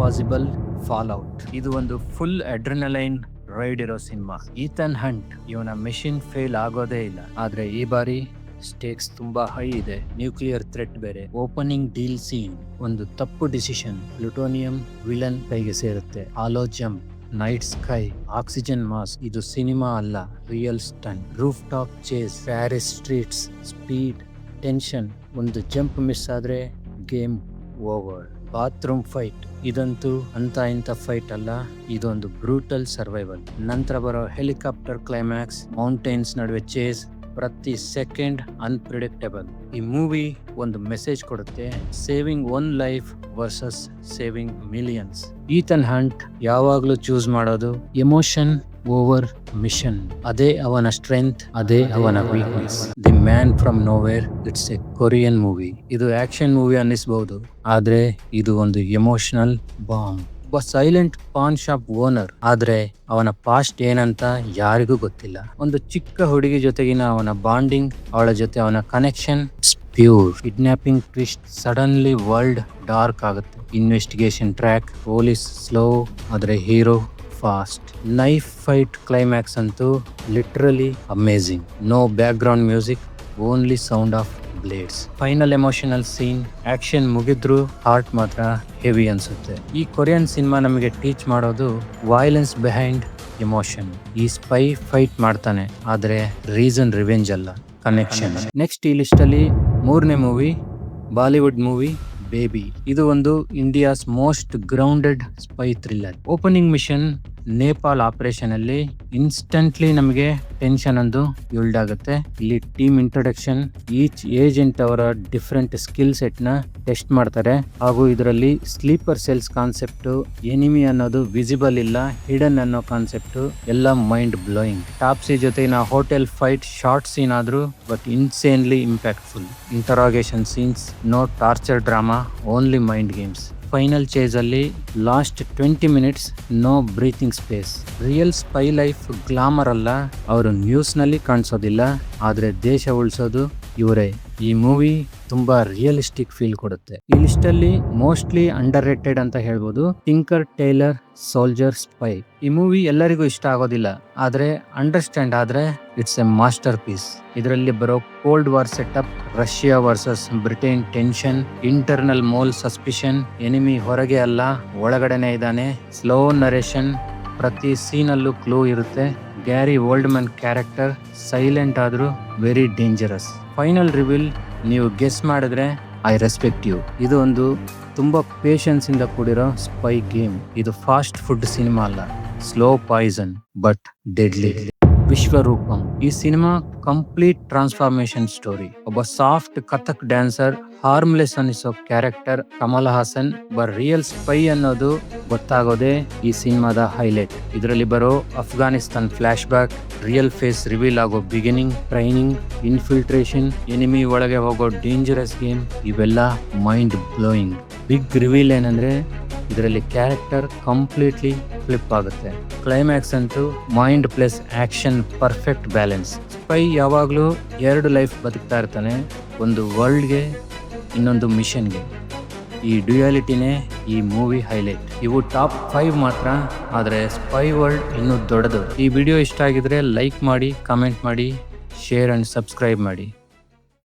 Impossible fallout. ಇದು ಒಂದು full adrenaline ride ಇರೋ ಸಿನಿಮಾ. ಈತನ್ ಹಂಟ್ ಇವನ ಮೆಷಿನ್ ಫೇಲ್ ಆಗೋದೇ ಇಲ್ಲ, ಆದ್ರೆ ಈ ಬಾರಿ ಸ್ಟೇಕ್ಸ್ ತುಂಬಾ ಹೈ ಇದೆ. ನ್ಯೂಕ್ಲಿಯರ್ ಥ್ರೆಟ್ ಬೇರೆ. ಓಪನಿಂಗ್ ಡೀಲ್ ಸೀನ್, ಒಂದು ತಪ್ಪು ಡಿಸಿಷನ್, ಪ್ಲುಟೋನಿಯಂ ವಿಲನ್ ಕೈಗೆ ಸೇರುತ್ತೆ. Halo jump, night sky, oxygen mask. ಇದು ಸಿನಿಮಾ ಅಲ್ಲ, real stunt. Roof top chase, Paris streets, speed, tension. ಒಂದು ಜಂಪ್ ಮಿಸ್ ಆದ್ರೆ ಗೇಮ್ ಓವರ್. ಬಾತ್ರೂಮ್ ಫೈಟ್, ಇದಂತೂ ಅಂತ ಇಂಥ ಫೈಟ್ ಅಲ್ಲ, ಇದೊಂದು ಬ್ರೂಟಲ್ ಸರ್ವೈವಲ್. ನಂತರ ಬರೋ ಹೆಲಿಕಾಪ್ಟರ್ ಕ್ಲೈಮ್ಯಾಕ್ಸ್, ಮೌಂಟೈನ್ಸ್ ನಡುವೆ ಚೇಸ್, ಪ್ರತಿ ಸೆಕೆಂಡ್ ಅನ್ಪ್ರಿಡಿಕ್ಟಬಲ್. ಈ ಮೂವಿ ಒಂದು ಮೆಸೇಜ್ ಕೊಡುತ್ತೆ, saving one life versus saving millions. Ethan Hunt ಯಾವಾಗ್ಲೂ ಚೂಸ್ ಮಾಡೋದು ಎಮೋಷನ್ ಓವರ್ ಮಿಷನ್. ಅದೇ ಅವನ ಸ್ಟ್ರೆಂತ್, ಅದೇ ಅವನ weakness. The man from nowhere, it's a Korean movie. ಇದು ಆಕ್ಷನ್ ಮೂವಿ ಅನ್ನಿಸಬಹುದು, ಆದ್ರೆ ಇದು ಒಂದು ಎಮೋಷನಲ್ ಬಾಂಬ್. ಒಬ್ಬ ಸೈಲೆಂಟ್ ಪಾನ್ ಶಾಪ್ ಓನರ್, ಆದ್ರೆ ಅವನ ಪಾಸ್ಟ್ ಏನಂತ ಯಾರಿಗೂ ಗೊತ್ತಿಲ್ಲ. ಒಂದು ಚಿಕ್ಕ ಹುಡುಗಿ ಜೊತೆಗಿನ ಅವನ ಬಾಂಡಿಂಗ್, ಅವಳ ಜೊತೆ ಅವನ connection pure. Kidnapping twist, suddenly world dark ಆಗುತ್ತೆ. ಇನ್ವೆಸ್ಟಿಗೇಷನ್ ಟ್ರ್ಯಾಕ್, ಪೊಲೀಸ್ ಸ್ಲೋ ಆದ್ರೆ hero fast. Knife fight climax ಅಂತೂ literally amazing. No background music, only sound of blades. Final emotional scene, action ಮುಗಿದ್ರು heart ಮಾತ್ರ heavy ಅನ್ಸುತ್ತೆ. ಈ Korean cinema ನಮಗೆ teach ಮಾಡೋದು violence behind emotion. ಈ spy fight ಮಾಡ್ತಾನೆ, ಆದ್ರೆ ರೀಸನ್ ರಿವೆಂಜ್ ಅಲ್ಲ, ಕನೆಕ್ಷನ್. ನೆಕ್ಸ್ಟ್ ಈ ಲಿಸ್ಟ್ ಅಲ್ಲಿ 3ನೇ ಮೂವಿ, ಬಾಲಿವುಡ್ ಮೂವಿ ಬೇಬಿ. ಇದು ಒಂದು India's most grounded spy thriller. Opening mission Nepal operation ಅಲ್ಲಿ ಇನ್ಸ್ಟೆಂಟ್ಲಿ ನಮಗೆ ಟೆನ್ಷನ್ ಒಂದು ಬಿಲ್ಡ್ ಆಗುತ್ತೆ. ಇಲ್ಲಿ ಟೀಮ್ ಇಂಟ್ರೊಡಕ್ಷನ್, ಈಚ್ ಏಜೆಂಟ್ ಅವರ ಡಿಫರೆಂಟ್ ಸ್ಕಿಲ್ ಸೆಟ್ ನ ಟೆಸ್ಟ್ ಮಾಡ್ತಾರೆ. ಹಾಗೂ ಇದರಲ್ಲಿ ಸ್ಲೀಪರ್ ಸೆಲ್ಸ್ ಕಾನ್ಸೆಪ್ಟ್, ಎನಿಮಿ ಅನ್ನೋದು ವಿಸಿಬಲ್ ಇಲ್ಲ, ಹಿಡನ್ ಅನ್ನೋ ಕಾನ್ಸೆಪ್ಟ್ ಎಲ್ಲ ಮೈಂಡ್ ಬ್ಲೋಯಿಂಗ್. ಟಾಪ್ಸಿ ಜೊತೆಗಿನ ಹೋಟೆಲ್ ಫೈಟ್ ಶಾರ್ಟ್ ಸೀನ್ ಆದ್ರೂ but insanely impactful. Interrogation scenes, no torture drama, only mind games. Final chase ಅಲ್ಲಿ last 20 minutes no breathing space. Real spy life glamour ಅಲ್ಲ, ಅವರು news ನಲ್ಲಿ ಕಾಣಿಸೋದಿಲ್ಲ, ಆದ್ರೆ ದೇಶ ಉಳಿಸೋದು ಇವರೇ. ಈ ಮೂವಿ ತುಂಬಾ ರಿಯಲಿಸ್ಟಿಕ್ ಫೀಲ್ ಕೊಡುತ್ತೆ. ಈ ಲಿಸ್ಟ್ ಅಲ್ಲಿ ಮೋಸ್ಟ್ಲಿ ಅಂಡರ್ ರೇಟೆಡ್ ಅಂತ ಹೇಳ್ಬೋದು, ಟಿಂಕರ್ ಟೈಲರ್ ಸೋಲ್ಜರ್ ಸ್ಪೈ. ಈ ಮೂವಿ ಎಲ್ಲರಿಗೂ ಇಷ್ಟ ಆಗೋದಿಲ್ಲ, ಆದ್ರೆ ಅಂಡರ್ಸ್ಟ್ಯಾಂಡ್ ಆದ್ರೆ ಇಟ್ಸ್ ಎ ಮಾಸ್ಟರ್ ಪೀಸ್. ಇದರಲ್ಲಿ ಬರೋ cold war setup, Russia versus Britain tension, internal mole suspicion, enemy ಹೊರಗೆ ಅಲ್ಲ ಒಳಗಡೆನೆ ಇದ್ದಾನೆ, ಸ್ಲೋ ನರೇಷನ್, ಪ್ರತಿ ಸೀನಲ್ಲೂ ಕ್ಲೂ ಇರುತ್ತೆ. ಗ್ಯಾರಿ ಓಲ್ಡ್ಮನ್ ಕ್ಯಾರೆಕ್ಟರ್ ಸೈಲೆಂಟ್ ಆದ್ರೂ ವೆರಿ ಡೇಂಜರಸ್. ಫೈನಲ್ ರಿವೀಲ್ ನೀವು ಗೆಸ್ ಮಾಡಿದ್ರೆ ಐ ರೆಸ್ಪೆಕ್ಟ್ ಯು. ಇದು ಒಂದು ತುಂಬಾ ಪೇಷನ್ಸ್ ಇಂದ ಕೂಡಿರೋ ಸ್ಪೈ ಗೇಮ್. ಇದು ಫಾಸ್ಟ್ ಫುಡ್ ಸಿನಿಮಾ ಅಲ್ಲ, slow poison but deadly. Vishwaroopam, ಈ ಸಿನಿಮಾ ಕಂಪ್ಲೀಟ್ ಟ್ರಾನ್ಸ್ಫಾರ್ಮೇಶನ್ ಸ್ಟೋರಿ. ಒಬ್ಬ ಸಾಫ್ಟ್ ಕಥಕ್ ಡ್ಯಾನ್ಸರ್, ಹಾರ್ಮ್ಲೆಸ್ ಅನ್ನಿಸೋ character Kamal Haasan, real spy ಅನ್ನೋದು ಗೊತ್ತಾಗೋದೇ ಈ ಸಿನಿಮಾದ ಹೈಲೈಟ್. ಇದರಲ್ಲಿ ಬರೋ Afghanistan flash back, real face reveal ಆಗೋ ಬಿಗಿನಿಂಗ್, ಟ್ರೈನಿಂಗ್, ಇನ್ಫಿಲ್ಟ್ರೇಷನ್, ಎನಿಮಿ ಒಳಗೆ ಹೋಗೋ ಡೇಂಜರಸ್ ಗೇಮ್, ಇವೆಲ್ಲ ಮೈಂಡ್ ಬ್ಲೋಯಿಂಗ್. ಬಿಗ್ ರಿವೀಲ್ ಏನಂದ್ರೆ ಇದರಲ್ಲಿ ಕ್ಯಾರೆಕ್ಟರ್ ಕಂಪ್ಲೀಟ್ಲಿ ಫ್ಲಿಪ್ ಆಗುತ್ತೆ. ಕ್ಲೈಮ್ಯಾಕ್ಸ್ ಅಂತೂ mind plus action perfect balance. Spy ಯಾವಾಗ್ಲೂ 2 ಲೈಫ್ ಬದುಕ್ತಾ ಇರ್ತಾನೆ, ಒಂದು ವರ್ಲ್ಡ್ಗೆ, ಇನ್ನೊಂದು ಮಿಷನ್ಗೆ. ಈ ಡ್ಯುಯಾಲಿಟಿನೇ ಈ ಮೂವಿ ಹೈಲೈಟ್. ಇವು ಟಾಪ್ 5 ಮಾತ್ರ, ಆದರೆ ಸ್ಪೈ ವರ್ಲ್ಡ್ ಇನ್ನೂ ದೊಡ್ಡದು. ಈ ವಿಡಿಯೋ ಇಷ್ಟ ಆಗಿದ್ರೆ ಲೈಕ್ ಮಾಡಿ, ಕಾಮೆಂಟ್ ಮಾಡಿ, ಶೇರ್ ಅಂಡ್ ಸಬ್ಸ್ಕ್ರೈಬ್ ಮಾಡಿ.